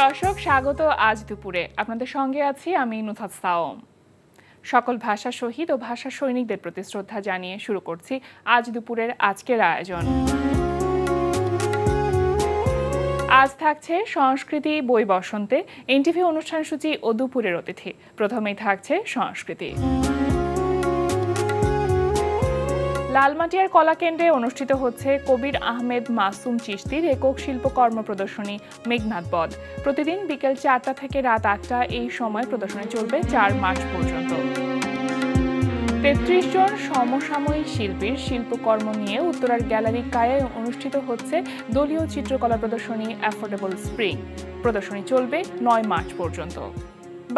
দর্শক, স্বাগত আজ দুপুরে। আপনাদের সঙ্গে আছি আমি নুথাত সাওম। সকল ভাষা শহীদ ও ভাষা সৈনিকদের প্রতি শ্রদ্ধা জানিয়ে শুরু করছি আজ দুপুরের আজকের আয়োজন। আজ থাকছে সংস্কৃতি বই বসন্তে, এনটিভি অনুষ্ঠান সূচি ও দুপুরের অতিথি। প্রথমেই থাকছে সংস্কৃতি। লালমাটিয়ার কলাকেন্দ্রে অনুষ্ঠিত হচ্ছে কবির আহমেদ মাসুম চিশতির একক শিল্পকর্ম প্রদর্শনী মেঘনাদ বধ। প্রতিদিন বিকেল 4টা থেকে রাত 8টা এই সময় প্রদর্শনী চলবে 4 মার্চ পর্যন্ত। 33 জন সমসাময়িক শিল্পীর শিল্পকর্ম নিয়ে উত্তরার গ্যালারি কায়ায় অনুষ্ঠিত হচ্ছে দলীয় চিত্রকলা প্রদর্শনী অ্যাফোর্ডেবল স্প্রিং। প্রদর্শনী চলবে 9 মার্চ পর্যন্ত।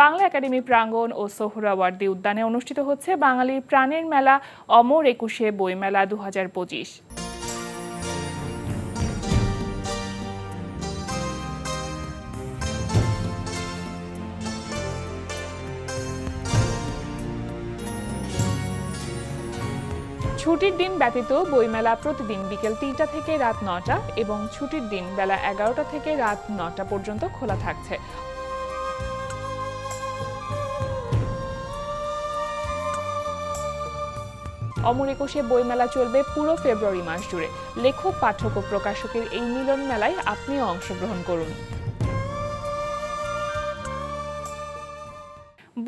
বাংলা একাডেমি প্রাঙ্গণ ও সোহরাওয়ার্দী উদ্যানে অনুষ্ঠিত হচ্ছে বাঙালির প্রাণের মেলা অমর একুশে বইমেলা 2025। ছুটির দিন ব্যতীত বইমেলা প্রতিদিন বিকেল 3টা থেকে রাত 9টা এবং ছুটির দিন বেলা 11টা থেকে রাত 9টা পর্যন্ত খোলা থাকছে। অমর একুশে বইমেলা চলবে পুরো ফেব্রুয়ারি মাস জুড়ে। লেখক, পাঠক ও প্রকাশকের এই মিলন মেলায় আপনিও অংশগ্রহণ করুন।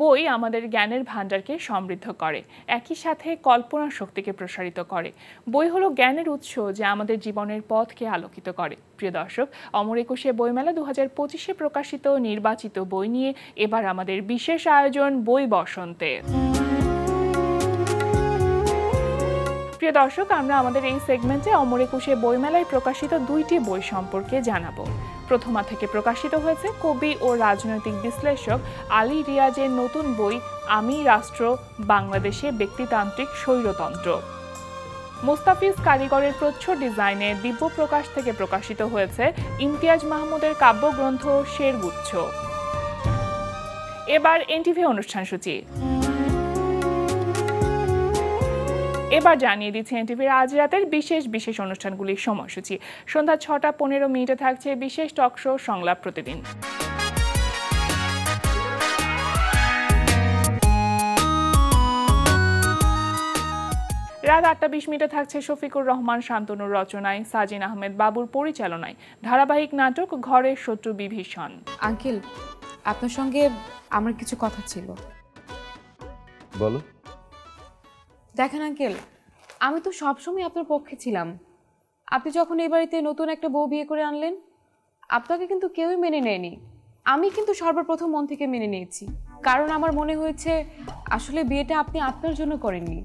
বই আমাদের জ্ঞানের ভাণ্ডারকে সমৃদ্ধ করে, একই সাথে কল্পনা শক্তিকে প্রসারিত করে। বই হলো জ্ঞানের উৎস যা আমাদের জীবনের পথকে আলোকিত করে। প্রিয় দর্শক, অমর একুশে বইমেলা 2025-এ প্রকাশিত নির্বাচিত বই নিয়ে এবার আমাদের বিশেষ আয়োজন বই বসন্তে। প্রিয় দর্শক, আমরা আমাদের এই সেগমেন্টে অমর একুশে বইমেলায় প্রকাশিত 2টি বই সম্পর্কে জানাবো। প্রথমা থেকে প্রকাশিত হয়েছে কবি ও রাজনৈতিক বিশ্লেষক আলী রিয়াজের নতুন বই আমি রাষ্ট্র, বাংলাদেশে ব্যক্তিতান্ত্রিক স্বৈরতন্ত্র। মোস্তাফিজ কারিগরের প্রচ্ছদ ডিজাইনে দিব্য প্রকাশ থেকে প্রকাশিত হয়েছে ইমতিয়াজ মাহমুদের কাব্যগ্রন্থ শেরগুচ্ছ। এবার এনটিভি অনুষ্ঠান সূচি। এবার জানিয়ে দিচ্ছে এনটিভির আজ রাতের বিশেষ অনুষ্ঠানগুলির সময়সূচি। সন্ধ্যা 6টা 15 মিনিটে থাকছে বিশেষ টক শো সংলাপ প্রতিদিন। রাত 8টা 20 মিনিটে থাকছে শফিকুর রহমান শান্তনুর রচনায় সাজিন আহমেদ বাবুর পরিচালনায় ধারাবাহিক নাটক ঘরের শত্রু বিভীষণ। আঙ্কেল, আপনার সঙ্গে আমার কিছু কথা ছিল। বলো। দেখেন আঙ্কেল, আমি তো সবসময় আপনার পক্ষে ছিলাম। আপনি যখন এই বাড়িতে নতুন একটা বউ বিয়ে করে আনলেন, আপনাকে কিন্তু কেউই মেনে নেয়নি। আমি কিন্তু সর্বপ্রথম মন থেকে মেনে নিয়েছি, কারণ আমার মনে হয়েছে আসলে বিয়েটা আপনি আপনার জন্য করেননি,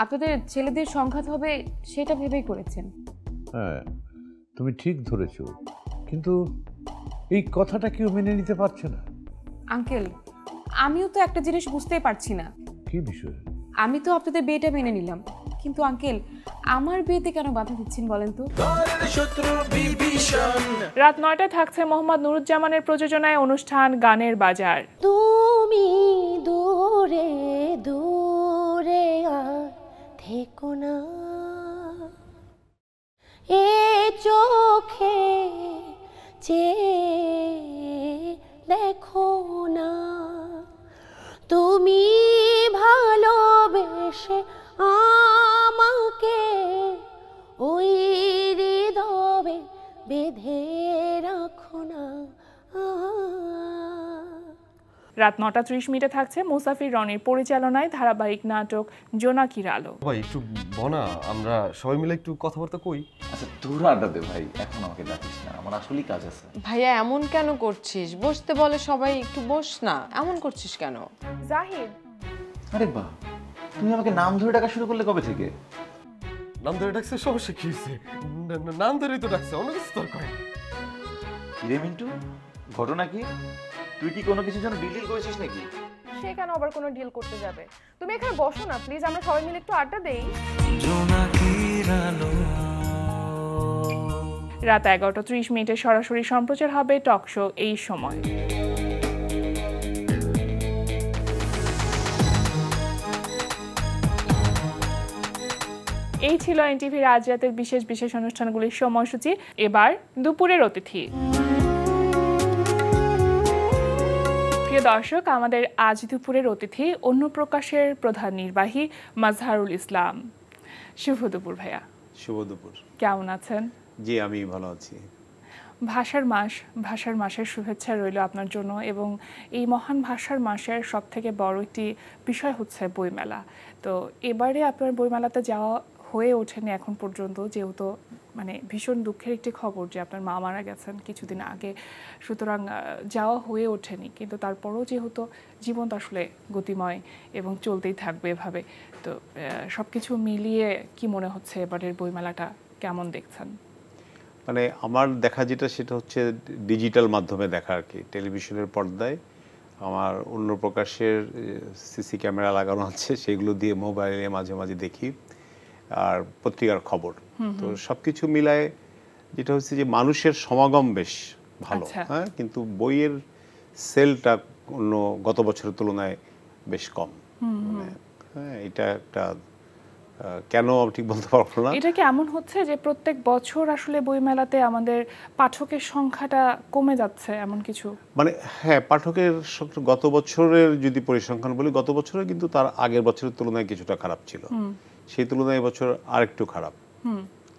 আপনাদের ছেলেদের সংঘাত হবে সেটা ভেবেই করেছেন। হ্যাঁ, তুমি ঠিক ধরেছো, কিন্তু এই কথাটা কেউ মেনে নিতে পারছে না। আঙ্কেল, আমিও তো একটা জিনিস বুঝতেই পারছি না। কি বিষয়? আমি তো আপনাদের বিয়েটা মেনে নিলাম, কিন্তু আঙ্কেল আমার বিয়েতে কেন বাধা দিচ্ছেন বলেন তো? রাত 9টায় থাকছে মোহাম্মদ নুরুজ্জামানের প্রযোজনায় অনুষ্ঠান গানের বাজার। তুমি দূরে দূরে থেকো না, এ চোখে চেয়ে দেখো না, তুমি ভালোবেসে আমাকে ওই হৃদয়ে বেঁধে রাখো না। রাত 9টা 30 মিনিটে থাকছে মুসাফির রনির পরিচালনায় ধারাবাহিক নাটক জোনাকির আলো। ভাই একটু বনা, আমরা সবাই মিলে একটু কথাবার্তা কই। আচ্ছা তোর আড্ডা দে ভাই, এখন আমাকে ডাকিস না, আমার আসলেই কাজ আছে। ভাইয়া এমন কেন করছিস? বসতে বলে সবাই, একটু বস না, এমন করছিস কেন? জাহিদ, আরে বাহ, তুমি আমাকে নাম ধরে ডাকা শুরু করলে কবে থেকে? নাম ধরে ডাকছে, সমস্যা কি হয়েছে? নাম ধরেই তো ডাকছে, অন্য কিছু দরকার। রে মিন্টু, ঘটনা কি? তুই কি কোনো কিছুর জন্য ডিল করেছিস নাকি? সে কেন আবার কোনো ডিল করতে যাবে? তুমি এখানে বসো না প্লিজ, আমরা সবাই মিলে একটু আড্ডা দেই। রাত 11টা 30 মিনিটে সরাসরি সম্প্রচার হবে টক শো এই সময়। এই ছিল এনটিভির আজ রাতের বিশেষ অনুষ্ঠানগুলির সময়সূচি। এবার দুপুরের অতিথি। দর্শক, আমাদের আজ দুপুরের অতিথি অন্যপ্রকাশের প্রধান নির্বাহী মাজহারুল ইসলাম। শুভ দুপুর ভাইয়া। শুভ দুপুর। কেমন আছেন? জি, আমি ভালো আছি। ভাষার মাসের শুভেচ্ছা রইল আপনার জন্য। এবং এই মহান ভাষার মাসের সব থেকে বড় একটি বিষয় হচ্ছে বইমেলা। তো এবারে আপনার বইমেলাতে যাওয়া হয়ে ওঠেনি এখন পর্যন্ত, যেহেতু মানে ভীষণ দুঃখের একটি খবর যে আপনার মা মারা গেছেন কিছুদিন আগে, সুতরাং যাওয়া হয়ে ওঠেনি। কিন্তু তারপরও যেহেতু জীবন তো আসলে গতিময় এবং চলতেই থাকবে এভাবে, তো সব কিছু মিলিয়ে কি মনে হচ্ছে এবারের বইমেলাটা কেমন দেখছেন? মানে আমার দেখা যেটা সেটা হচ্ছে ডিজিটাল মাধ্যমে দেখা আর কি। টেলিভিশনের পর্দায় আমার অন্য প্রকাশের সিসি ক্যামেরা লাগানো আছে, সেগুলো দিয়ে মোবাইলে মাঝে মাঝে দেখি, আর পত্রিকার খবর। তো সবকিছু মিলায় যেটা হচ্ছে যে মানুষের সমাগম বেশ ভালো, হ্যাঁ, কিন্তু বইয়ের সেলটা অন্য গত বছরের তুলনায় বেশ কম। হ্যাঁ, এটা একটা কেন আমি ঠিক বলতে পারবো না। এটা কি এমন হচ্ছে যে প্রত্যেক বছর আসলে বইমেলাতে আমাদের পাঠকের সংখ্যাটা কমে যাচ্ছে এমন কিছু? মানে হ্যাঁ, পাঠকের গত বছরের যদি পরিসংখ্যান বলি, গত বছরে কিন্তু তার আগের বছরের তুলনায় কিছুটা খারাপ ছিল, সেই তুলনায় এবছর আরেকটু খারাপ।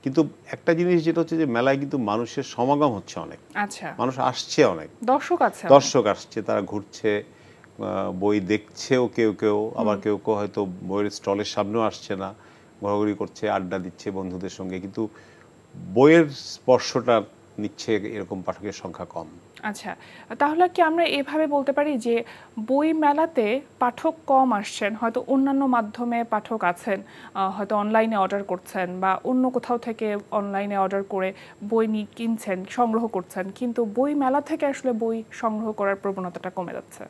কিন্তু একটা জিনিস যেটা হচ্ছে যে মেলায় কিন্তু মানুষের সমাগম হচ্ছে অনেক। আচ্ছা, মানুষ আসছে অনেক, দর্শক আসছে, তারা ঘুরছে, বই দেখছেও কেউ কেউ, আবার কেউ কেউ হয়তো বইয়ের স্টলের সামনেও আসছে না, ঘোরাঘুরি করছে, আড্ডা দিচ্ছে বন্ধুদের সঙ্গে, কিন্তু বইয়ের স্পর্শটা নিচ্ছে এরকম পাঠকের সংখ্যা কম। আচ্ছা, তাহলে কি আমরা এভাবে বলতে পারি যে বই মেলাতে পাঠক কম আসছেন, হয়তো অন্যান্য মাধ্যমে পাঠক আছেন, হয়তো অনলাইনে অর্ডার করছেন বা অন্য কোথাও থেকে অনলাইনে অর্ডার করে বই কিনছেন, সংগ্রহ করছেন, কিন্তু বই মেলা থেকে আসলে বই সংগ্রহ করার প্রবণতাটা কমে যাচ্ছে?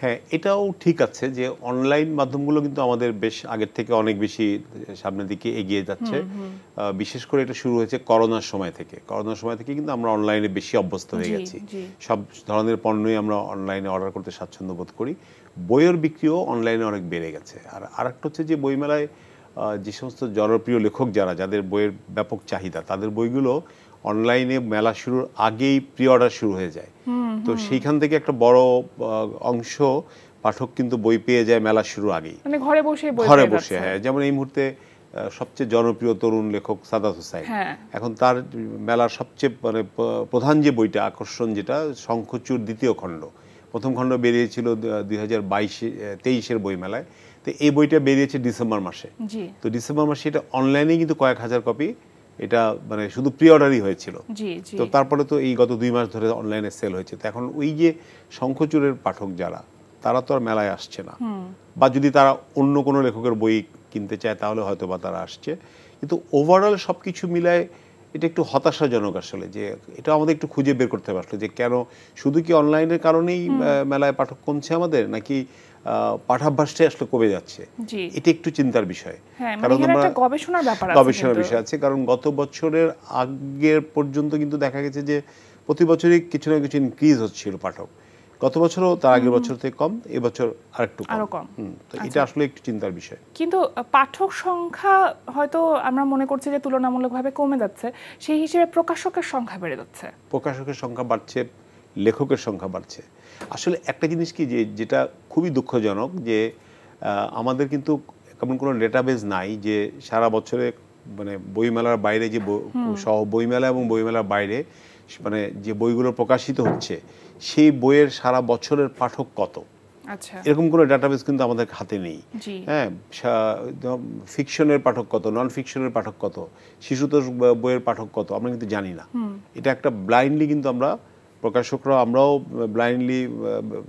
হ্যাঁ, এটাও ঠিক আছে যে অনলাইন মাধ্যমগুলো কিন্তু আমাদের বেশ আগের থেকে অনেক বেশি সামনের দিকে এগিয়ে যাচ্ছে। বিশেষ করে এটা শুরু হয়েছে করোনার সময় থেকে। করোনার সময় থেকে কিন্তু আমরা অনলাইনে বেশি অভ্যস্ত হয়ে গেছি, সব ধরনের পণ্যই আমরা অনলাইনে অর্ডার করতে স্বাচ্ছন্দ্য বোধ করি। বইয়ের বিক্রিও অনলাইনে অনেক বেড়ে গেছে। আর আরেকটা হচ্ছে যে বইমেলায় যে সমস্ত জনপ্রিয় লেখক যাদের বইয়ের ব্যাপক চাহিদা, তাদের বইগুলো অনলাইনে মেলা শুরুর আগেই প্রি অর্ডার শুরু হয়ে যায়। তো সেইখান থেকে একটা বড় অংশ পাঠক কিন্তু বই পেয়ে যায় মেলা শুরুর আগেই, মানে ঘরে বসে। হ্যাঁ, যেমন এই মুহূর্তে সবচেয়ে জনপ্রিয় তরুণ লেখক সাদাত হোসাইন, এখন তার মেলার সবচেয়ে মানে প্রধান যে বইটা আকর্ষণ, যেটা শঙ্খচূড় দ্বিতীয় খণ্ড, প্রথম খণ্ড বেরিয়েছিল 2023-এর বই মেলায়, তো এই বইটা বেরিয়েছে ডিসেম্বর মাসে। তো ডিসেম্বর মাসে এটা অনলাইনে কিন্তু কয়েক হাজার কপি, এটা মানে শুধু প্রি অর্ডারই হয়েছিল। তো তারপরে তো এই গত 2 মাস ধরে অনলাইনে সেল হয়েছে। তো এখন ওই যে শঙ্খচূড়ের পাঠক তারা তো আর মেলায় আসছে না, বা যদি তারা অন্য কোনো লেখকের বই কিনতে চায় তাহলে হয়তো বা তারা আসছে। কিন্তু ওভারঅল সব কিছু মিলায় এটা একটু হতাশাজনক আসলে, যে এটা আমাদের একটু খুঁজে বের করতে হবে আসলে, যে কেন শুধু কি অনলাইনের কারণেই মেলায় পাঠক কমছে আমাদের, নাকি পাঠাভ্যাসটাই আসলে কমে যাচ্ছে? এটা একটু চিন্তার বিষয়, কারণ আমরা গবেষণার বিষয় আছে। কারণ গত বছরের আগের পর্যন্ত কিন্তু দেখা গেছে যে প্রতি বছরই কিছু না কিছু ইনক্রিজ হচ্ছিল পাঠক, গত বছরও তার আগের বছর থেকে কম, এবছর আরেকটু কম। তো এটা আসলে একটু চিন্তার বিষয়। কিন্তু পাঠক সংখ্যা হয়তো আমরা মনে করছি যে তুলনামূলকভাবে কমে যাচ্ছে, সেই হিসেবে প্রকাশকের সংখ্যা বেড়ে যাচ্ছে। প্রকাশকের সংখ্যা বাড়ছে, লেখকের সংখ্যা বাড়ছে। আসলে একটা জিনিস কি, যেটা খুবই দুঃখজনক, যে আমাদের কিন্তু এমন কোনো ডেটাবেজ নাই যে সারা বছরে মানে বইমেলার বাইরে যে বইমেলা এবং বইমেলার বাইরে মানে যে বইগুলো প্রকাশিত হচ্ছে সেই বইয়ের সারা বছরের পাঠক কত, এরকম কোনো ডাটাবেস কিন্তু আমাদের হাতে নেই। হ্যাঁ, ফিকশনের পাঠক কত, নন ফিকশনের পাঠক কত, শিশুতোষ বইয়ের পাঠক কত, আমরা কিন্তু জানি না। এটা একটা ব্লাইন্ডলি কিন্তু প্রকাশকরা আমরাও ব্লাইন্ডলি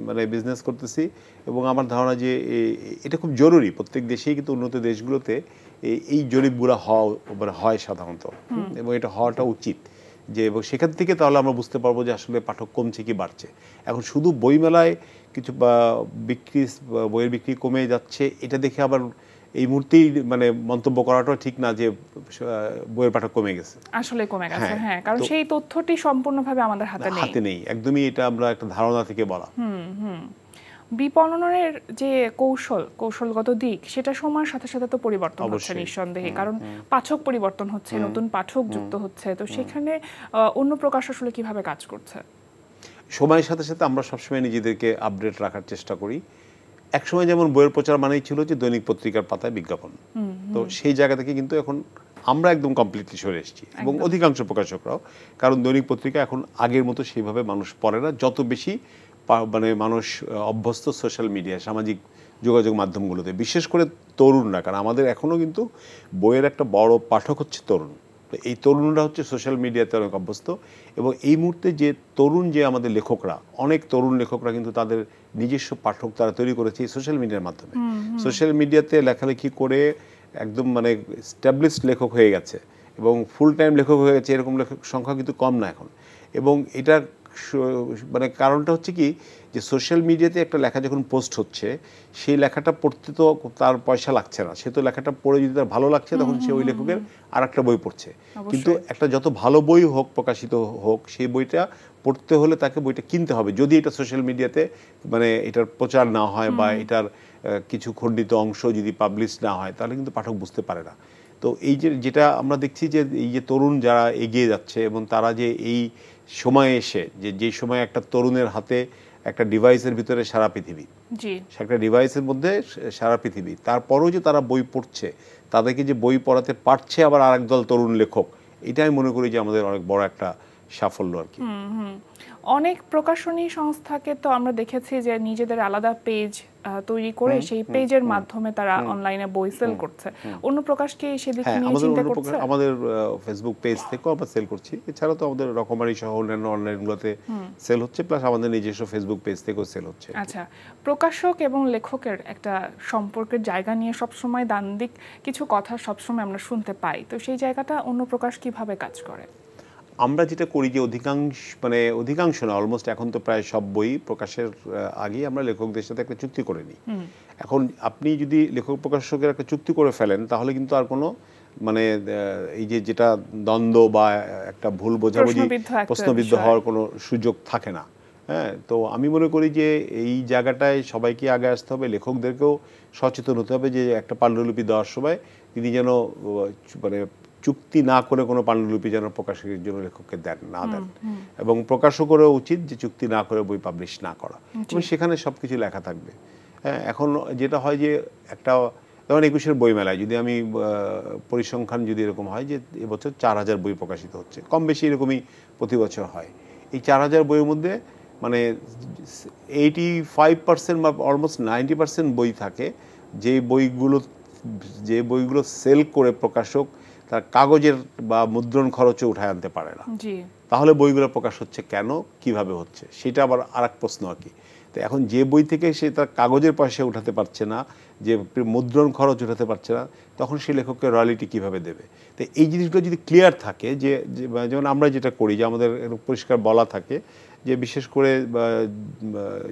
মানে বিজনেস করতেছি। এবং আমার ধারণা যে এটা খুব জরুরি, প্রত্যেক দেশেই কিন্তু উন্নত দেশগুলোতে এই জরিপগুলো হয় সাধারণত, এবং এটা হওয়াটা উচিত। যে এবং সেখান থেকে তাহলে আমরা বুঝতে পারবো যে আসলে পাঠক কমছে কি বাড়ছে। এখন শুধু বইমেলায় কিছু বইয়ের বিক্রি কমে যাচ্ছে এটা দেখে আবার এই মুহূর্তেই মানে মন্তব্য করাটাও ঠিক না যে বইয়ের পাঠক কমে গেছে। আসলে কমে গেছে, হ্যাঁ, কারণ সেই তথ্যটি সম্পূর্ণভাবে আমাদের হাতে নেই, একদমই। এটা আমরা একটা ধারণা থেকে বলা। বিপণনের যে কৌশলগত দিক, সেটা সময়ের সাথে সাথে তো পরিবর্তন হচ্ছে নিঃসন্দেহে, কারণ পাঠক পরিবর্তন হচ্ছে, নতুন পাঠক যুক্ত হচ্ছে। তো সেখানে অন্য প্রকাশ আসলে কিভাবে কাজ করছে? সময়ের সাথে সাথে আমরা সবসময় নিজেদেরকে আপডেট রাখার চেষ্টা করি। একসময় যেমন বইয়ের প্রচার মানেই ছিল যে দৈনিক পত্রিকার পাতায় বিজ্ঞাপন, তো সেই জায়গা থেকে কিন্তু এখন আমরা একদম কমপ্লিটলি সরে এসেছি, এবং অধিকাংশ প্রকাশকরাও। কারণ দৈনিক পত্রিকা এখন আগের মতো সেইভাবে মানুষ পড়ে না, যত বেশি মানে মানুষ অভ্যস্ত সোশ্যাল মিডিয়া, সামাজিক যোগাযোগ মাধ্যমগুলোতে, বিশেষ করে তরুণরা। কারণ আমাদের এখনও কিন্তু বইয়ের একটা বড় পাঠক হচ্ছে তরুণ। তো এই তরুণরা হচ্ছে সোশ্যাল মিডিয়াতে অনেক অভ্যস্ত, এবং এই মুহূর্তে যে তরুণ, যে আমাদের লেখকরা, অনেক তরুণ লেখকরা কিন্তু তাদের নিজস্ব পাঠক তারা তৈরি করেছে এই সোশ্যাল মিডিয়ার মাধ্যমে। সোশ্যাল মিডিয়াতে লেখালেখি করে একদম মানে স্ট্যাবলিশড লেখক হয়ে গেছে, এবং ফুল টাইম লেখক হয়ে গেছে, এরকম লেখক সংখ্যা কিন্তু কম না এখন। এবং এটার মানে কারণটা হচ্ছে কি, যে সোশ্যাল মিডিয়াতে একটা লেখা যখন পোস্ট হচ্ছে, সেই লেখাটা পড়তে তো তার পয়সা লাগছে না, সে তো লেখাটা পড়ে যদি তার ভালো লাগছে তখন সে ওই লেখকের আর একটা বই পড়ছে। কিন্তু একটা যত ভালো বই হোক, প্রকাশিত হোক, সেই বইটা পড়তে হলে তাকে বইটা কিনতে হবে। যদি এটা সোশ্যাল মিডিয়াতে মানে এটার প্রচার না হয়, বা এটার কিছু খণ্ডিত অংশ যদি পাবলিশ না হয়, তাহলে কিন্তু পাঠক বুঝতে পারে না। তো এই যেটা আমরা দেখছি যে এই যে তরুণ যারা এগিয়ে যাচ্ছে, এবং তারা যে এই সময়ে এসে, যে সময় একটা তরুণের হাতে একটা ডিভাইসের ভিতরে সারা পৃথিবী, একটা ডিভাইসের মধ্যে সারা পৃথিবী, তারপরেও যে তারা বই পড়ছে, তাদেরকে যে বই পড়াতে পারছে আবার আরেক দল তরুণ লেখক, এটা আমি মনে করি যে আমাদের অনেক বড় একটা সাফল্য আর কি। অনেক প্রকাশনী সংস্থাকে তো আমরা দেখেছি যে নিজেদের আলাদা পেজ তৈরি করে সেই পেজের মাধ্যমে তারা অনলাইনে বই সেল করছে। অন্য প্রকাশ কি সেদিকে নিয়ে চিন্তা করছে? আমাদের ফেসবুক পেজ থেকেও আমরা সেল করছি, এছাড়া তো আমাদের রকমারি সহ অন্যান্য অনলাইনগুলোতে সেল হচ্ছে, প্লাস আমাদের নিজস্ব ফেসবুক পেজ থেকেও সেল হচ্ছে। আচ্ছা, প্রকাশক এবং লেখকের একটা সম্পর্কের জায়গা নিয়ে সবসময় দ্বান্দ্বিক কিছু কথা সবসময় আমরা শুনতে পাই, তো সেই জায়গাটা অন্য প্রকাশ কিভাবে কাজ করে? আমরা যেটা করি যে অধিকাংশ না, অলমোস্ট এখন তো প্রায় সব বই প্রকাশের আগেই আমরা লেখকদের সাথে একটা চুক্তি করে নিই। এখন আপনি যদি লেখক প্রকাশকের একটা চুক্তি করে ফেলেন, তাহলে কিন্তু আর কোনো মানে এই যেটা দ্বন্দ্ব বা একটা ভুল বোঝাবুঝি, প্রশ্নবিদ্ধ হওয়ার কোনো সুযোগ থাকে না। হ্যাঁ, তো আমি মনে করি যে এই জায়গাটায় সবাইকে আগে আসতে হবে, লেখকদেরকেও সচেতন হতে হবে যে একটা পাণ্ডুলিপি দেওয়ার সময় তিনি যেন মানে চুক্তি না করে কোনো পাণ্ডুলিপি যেন প্রকাশকের জন্য লেখককে দেন। এবং প্রকাশকেরও উচিত যে চুক্তি না করে বই পাবলিশ না করা, এবং সেখানে সব কিছু লেখা থাকবে। হ্যাঁ, এখন যেটা হয় যে একটা যেমন 21-এর বইমেলায় যদি আমি পরিসংখ্যান যদি এরকম হয় যে এবছর 4000 বই প্রকাশিত হচ্ছে, কম বেশি এরকমই প্রতি বছর হয়। এই 4000 বইয়ের মধ্যে মানে 85% বা অলমোস্ট 90% বই থাকে যে বইগুলো সেল করে প্রকাশক তার কাগজের বা মুদ্রণ খরচও উঠায় আনতে পারে না। তাহলে বইগুলো প্রকাশ হচ্ছে কেন, কিভাবে হচ্ছে, সেটা আবার আরেক প্রশ্ন আর কি। তো এখন যে বই থেকে সে তার কাগজের পয়সা উঠাতে পারছে না, যে মুদ্রণ খরচ উঠাতে পারছে না, তখন সে লেখককে রয়্যালিটি কিভাবে দেবে? তো এই জিনিসগুলো যদি ক্লিয়ার থাকে, যে যেমন আমরা যেটা করি যে আমাদের পরিষ্কার বলা থাকে যে বিশেষ করে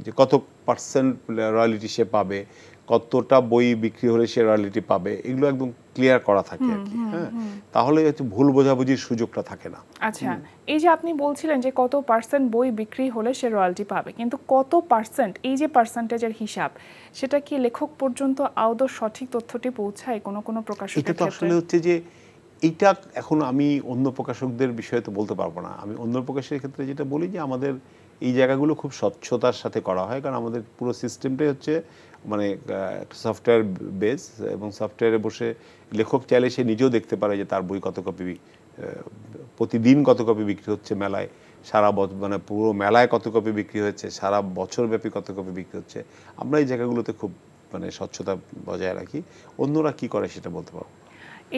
যে কত পার্সেন্ট রয়্যালিটি সে পাবে, কতটা বই বিক্রি হলে সে রয়্যালিটি পাবে, এগুলো একদম ক্লিয়ার করা থাকে আর কি। হ্যাঁ, তাহলে ভুল বোঝাবুঝির সুযোগটা থাকে না। আচ্ছা, এই যে আপনি বলছিলেন যে কত পার্সেন্ট বই বিক্রি হলে সে রয়্যালটি পাবে, কিন্তু কত পার্সেন্ট, এই যে পার্সেন্টেজের হিসাব, সেটা কি লেখক পর্যন্ত আদৌ সঠিক তথ্যটি পৌঁছায় কোনো প্রকাশকের ক্ষেত্রে? এটা তো আসলে হচ্ছে যে এইটা এখন আমি অন্য প্রকাশকদের বিষয়ে তো বলতে পারবো না। আমি অন্য প্রকাশের ক্ষেত্রে যেটা বলি যে আমাদের এই জায়গাগুলো খুব স্বচ্ছতার সাথে করা হয়, কারণ আমাদের পুরো সিস্টেমটাই হচ্ছে মানে একটা সফটওয়্যার বেস, এবং সফটওয়্যারে বসে লেখক চাইলে সে নিজেও দেখতে পারে যে তার বই কত কপি, প্রতিদিন কত কপি বিক্রি হচ্ছে মেলায়, সারা মানে পুরো মেলায় কত কপি বিক্রি হয়েছে, সারা বছরব্যাপী কত কপি বিক্রি হচ্ছে। আমরা এই জায়গাগুলোতে খুব মানে স্বচ্ছতা বজায় রাখি। অন্যরা কি করে সেটা বলতে পারবো।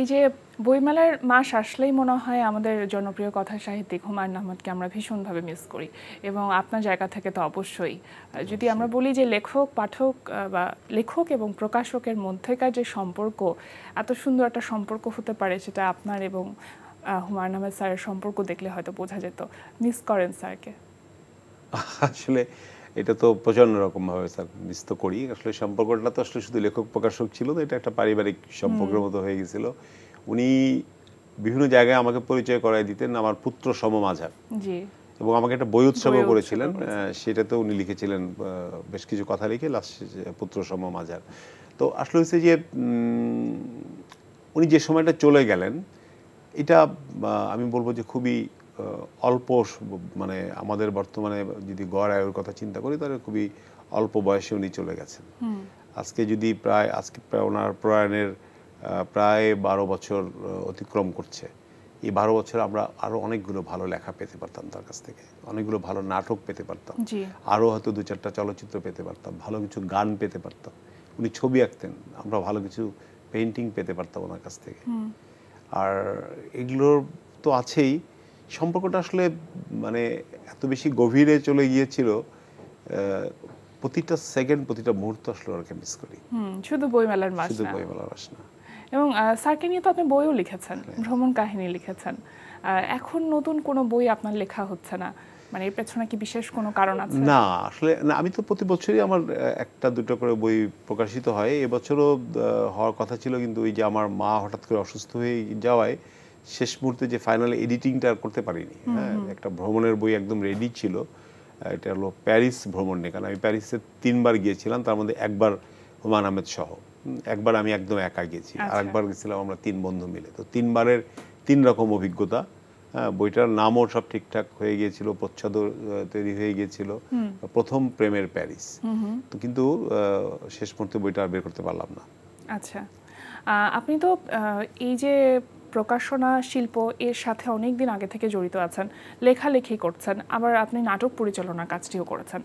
এই যে বইমেলার মাস আসলেই মনে হয় আমাদের জনপ্রিয় কথা সাহিত্যিক হুমায়ুন আহমেদকে আমরা ভীষণভাবে মিস করি, এবং আপনার জায়গা থেকে তো অবশ্যই। যদি আমরা বলি যে লেখক পাঠক বা লেখক এবং প্রকাশকের মধ্যেকার যে সম্পর্ক, এত সুন্দর একটা সম্পর্ক হতে পারে, সেটা আপনার এবং হুমায়ুন আহমেদ স্যারের সম্পর্ক দেখলে হয়তো বোঝা যেত। মিস করেন স্যারকে? আসলে এটা তো প্রচণ্ড রকমভাবে স্যার মিস তো করি। আসলে সম্পর্কটা তো আসলে শুধু লেখক প্রকাশক ছিল না, এটা একটা পারিবারিক সম্পর্কের মতো হয়ে গেছিল। উনি বিভিন্ন জায়গায় আমাকে পরিচয় করাই দিতেন আমার পুত্র সম মাঝার, এবং আমাকে একটা বই উৎসবও করেছিলেন, সেটাতে উনি লিখেছিলেন বেশ কিছু কথা লিখে লাস্ট পুত্র সম মাঝার। তো আসলে হচ্ছে যে উনি যে সময়টা চলে গেলেন, এটা আমি বলবো যে খুবই অল্প মানে আমাদের বর্তমানে যদি গড় আয়ের কথা চিন্তা করি তাহলে খুবই অল্প বয়সে উনি চলে গেছেন। আজকে ওনার প্রয়াণের প্রায় 12 বছর অতিক্রম করছে। এই 12 বছর আমরা আরো অনেকগুলো ভালো লেখা পেতে পারতাম তার কাছ থেকে, অনেকগুলো ভালো নাটক পেতে পারতাম, আরো হয়তো 2-4টা চলচ্চিত্র পেতে পারতাম, ভালো কিছু গান পেতে পারতাম। উনি ছবি আঁকতেন, আমরা ভালো কিছু পেইন্টিং পেতে পারতাম ওনার কাছ থেকে। আর এগুলোর তো আছেই, সম্পর্কটা আসলে মানে এত বেশি গভীরে চলে গিয়েছিল, প্রতিটা সেকেন্ড প্রতিটা মুহূর্ত আসলে ওনাকে মিস করি। শুধু বইমেলার মাস শুধু না, বইমেলার মাস না। এবং স্যারকে নিয়ে তো আপনি বইও লিখেছেন, ভ্রমণ কাহিনী লিখেছেন। এখন নতুন কোনো বই আপনার লেখা হচ্ছে না, মানে এর পেছনে কি বিশেষ কোনো কারণ আছে? না আসলে না, আমি তো প্রতি বছরই আমার 1-2 করে বই প্রকাশিত হয়। এবছরও হওয়ার কথা ছিল, কিন্তু ওই যে আমার মা হঠাৎ করে অসুস্থ হয়ে যাওয়ায় শেষ মুহূর্তে যে ফাইনাল এডিটিংটা করতে পারিনি। হ্যাঁ, একটা ভ্রমণের বই একদম রেডি ছিল, এটা হলো প্যারিস ভ্রমণ নিয়ে। কারণ আমি প্যারিসে 3 বার গিয়েছিলাম, তার মধ্যে একবার হুমায়ুন আহমেদ সহ, একবার আমি একদম একা গেছি, আর একবার গেছিলাম আমরা 3 বন্ধু মিলে। তো 3 বারের 3 রকম অভিজ্ঞতা। হ্যাঁ, বইটার নামও সব ঠিকঠাক হয়ে গিয়েছিল, প্রচ্ছদও তৈরি হয়ে গিয়েছিল, প্রথম প্রেমের প্যারিস। তো কিন্তু শেষ মুহূর্তে বইটা আর বের করতে পারলাম না। আচ্ছা, আপনি তো এই যে প্রকাশনা শিল্প এর সাথে অনেক দিন আগে থেকে জড়িত আছেন, লেখালেখি করছেন, আবার আপনি নাটক পরিচালনার কাজটিও করেছেন।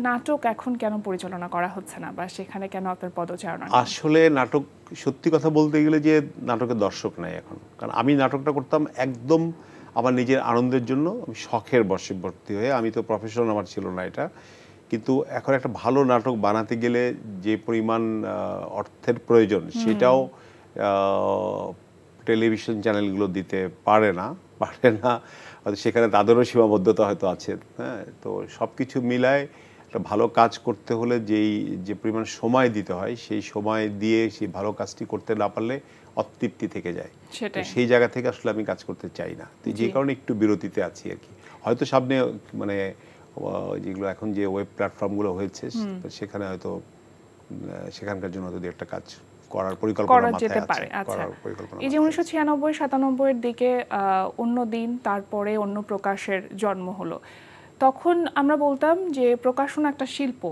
নাটক এখন কেন পরিচালনা করা হচ্ছে না, বা সেখানে কেন আপনার পদচারণা? আসলে নাটক, সত্যি কথা বলতে গেলে যে নাটকের দর্শক নাই এখন। কারণ আমি নাটকটা করতাম একদম আমার নিজের আনন্দের জন্য, আমি শখের বশে ভর্তি হয়ে, আমি তো প্রফেশন আমার ছিল না এটা। কিন্তু এখন একটা ভালো নাটক বানাতে গেলে যে পরিমাণ অর্থের প্রয়োজন, সেটাও টেলিভিশন চ্যানেলগুলো দিতে পারে না, হয়তো সেখানে তাদেরও সীমাবদ্ধতা হয়তো আছে। হ্যাঁ, তো সব কিছু মিলায় একটা ভালো কাজ করতে হলে যে পরিমাণ সময় দিতে হয়, সেই সময় দিয়ে সেই ভালো কাজটি করতে না পারলে অতৃপ্তি থেকে যায়। সেই জায়গা থেকে আসলে আমি কাজ করতে চাই না, তো যে কারণে একটু বিরতিতে আছি আর কি। হয়তো সামনে মানে যেগুলো এখন যে ওয়েব প্ল্যাটফর্মগুলো হয়েছে, সেখানে হয়তো সেখানকার জন্য যদি একটা কাজ করার পরিকল্পনা যেতে পারে। আচ্ছা, এই যে 1996-97 এর দিকে অন্য দিন, তারপরে অন্য প্রকাশের জন্ম হলো, তখন আমরা বলতাম যে প্রকাশনা একটা শিল্প।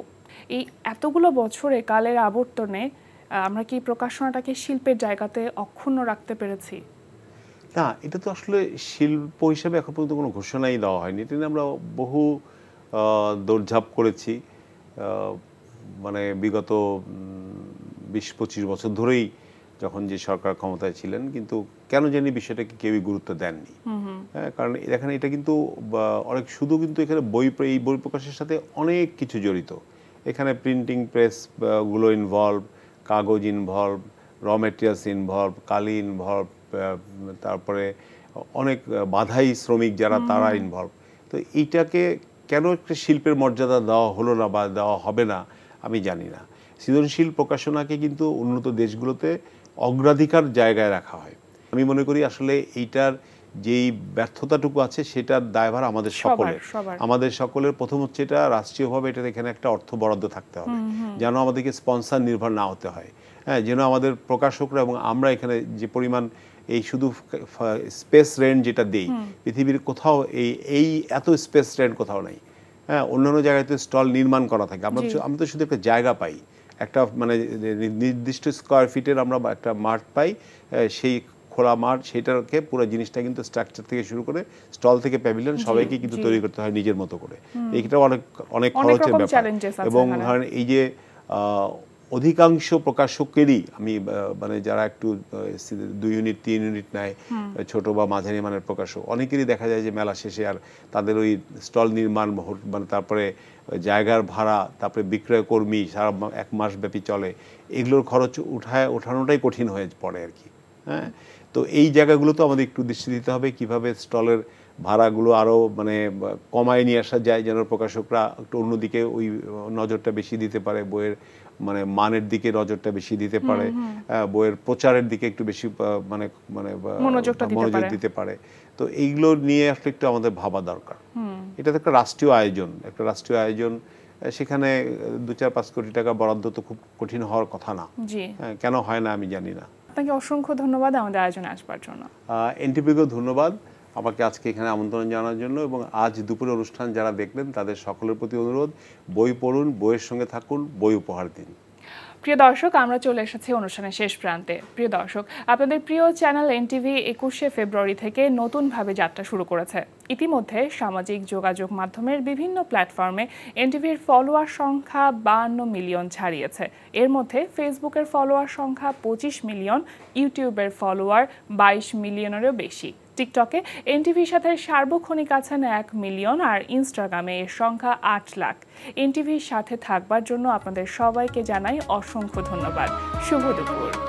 এই এতগুলো বছরে কালের আবর্তনে আমরা কি প্রকাশনাটাকে শিল্পের জায়গাতে অক্ষুণ্ণ রাখতে পেরেছি? না, এটা তো আসলে শিল্প হিসেবে এখন পর্যন্ত কোনো ঘোষণাই দেওয়া হয়নি। এটা নিয়ে আমরা বহু দৌড়ঝাঁপ করেছি, মানে বিগত 20-25 বছর ধরেই, যখন যে সরকার ক্ষমতায় ছিলেন, কিন্তু কেন জানি বিষয়টাকে কেউই গুরুত্ব দেননি। হ্যাঁ, কারণ এখানে এটা কিন্তু অনেক, শুধু কিন্তু এখানে এই বই প্রকাশের সাথে অনেক কিছু জড়িত। এখানে প্রিন্টিং প্রেস গুলো ইনভলভ, কাগজ ইনভলভ, র মেটেরিয়ালস ইনভলভ, কালি ইনভলভ, তারপরে অনেক বাধাই শ্রমিক যারা, তারা ইনভলভ। তো এইটাকে কেন একটা শিল্পের মর্যাদা দেওয়া হলো না বা দেওয়া হবে না আমি জানি না। সৃজনশীল প্রকাশনাকে কিন্তু উন্নত দেশগুলোতে অগ্রাধিকার জায়গায় রাখা হয়। আমি মনে করি আসলে এইটার যেই ব্যর্থতাটুকু আছে, সেটার দায়ভার আমাদের সকলের। প্রথম হচ্ছে এটা রাষ্ট্রীয়ভাবে এটার এখানে একটা অর্থ বরাদ্দ থাকতে হবে, যেন আমাদেরকে স্পন্সর নির্ভর না হতে হয়। হ্যাঁ, যেন আমাদের প্রকাশকরা এবং আমরা এখানে যে পরিমাণ এই শুধু স্পেস রেন্ট যেটা দেই, পৃথিবীর কোথাও এই এত স্পেস রেন্ট কোথাও নেই। হ্যাঁ, অন্যান্য জায়গায় তো স্টল নির্মাণ করা থাকে, আমরা তো শুধু একটা জায়গা পাই, একটা মানে নির্দিষ্ট স্কোয়ার ফিটের আমরা একটা মাঠ পাই, সেই খোলা মাঠ, সেটাকে পুরো জিনিসটা কিন্তু স্ট্রাকচার থেকে শুরু করে স্টল থেকে প্যাভিলিয়ন সবাইকে কিন্তু তৈরি করতে হয় নিজের মতো করে। এইটা অনেক খরচের ব্যাপার। এবং ধরেন এই যে অধিকাংশ প্রকাশকেরই আমি মানে যারা একটু 2 ইউনিট 3 ইউনিট নেয়, ছোট বা মাঝারি মানের প্রকাশক, অনেকেরই দেখা যায় যে মেলা শেষে আর তাদের ওই স্টল নির্মাণ, মানে তারপরে জায়গার ভাড়া, তারপরে বিক্রয় কর্মী, সারা 1 মাস ব্যাপী চলে, এগুলোর খরচ ওঠানোটাই কঠিন হয়ে পড়ে আর কি। হ্যাঁ, তো এই জায়গাগুলো তো আমাদের একটু দৃষ্টি দিতে হবে, কিভাবে স্টলের ভাড়াগুলো আরও মানে কমায় নিয়ে আসা যায়, যেন প্রকাশকরা একটু অন্যদিকে ওই নজরটা বেশি দিতে পারে, বইয়ের মানে মানের দিকে নজরটা বেশি দিতে পারে, বইয়ের প্রচারের দিকে একটু বেশি মানে মনোযোগ দিতে পারে। তো এইগুলো নিয়ে আসলে একটু আমাদের ভাবা দরকার। এটা তো একটা রাষ্ট্রীয় আয়োজন, সেখানে 2-4-5 কোটি টাকা বরাদ্দ তো খুব কঠিন হওয়ার কথা না। কেন হয় না আমি জানি না। আপনাকে অসংখ্য ধন্যবাদ আমাদের আয়োজনে আসবার জন্য। এনটিভিকেও ধন্যবাদ। আমাকে আজকে এখানে আমন্ত্রণ জানানোর জন্য। এবং আজ দুপুরে অনুষ্ঠান যারা দেখলেন তাদের সকলের প্রতি অনুরোধ, বই পড়ুন, বইয়ের সঙ্গে থাকুন, বই উপহার দিন। প্রিয় দর্শক, আমরা চলে এসেছি অনুষ্ঠানের শেষ প্রান্তে। প্রিয় দর্শক, আপনাদের প্রিয় চ্যানেল এনটিভি 21শে ফেব্রুয়ারি থেকে নতুনভাবে যাত্রা শুরু করেছে। ইতিমধ্যে সামাজিক যোগাযোগ মাধ্যমের বিভিন্ন প্ল্যাটফর্মে এনটিভির ফলোয়ার সংখ্যা 52 মিলিয়ন ছাড়িয়েছে। এর মধ্যে ফেসবুকের ফলোয়ার সংখ্যা 25 মিলিয়ন, ইউটিউবের ফলোয়ার 22 মিলিয়নেরও বেশি। টিকটকে এনটিভির সাথে সার্বক্ষণিক আছেন 1 মিলিয়ন, আর ইনস্টাগ্রামে এর সংখ্যা 8 লাখ। এনটিভির সাথে থাকবার জন্য আপনাদের সবাইকে জানাই অসংখ্য ধন্যবাদ। শুভ দুপুর।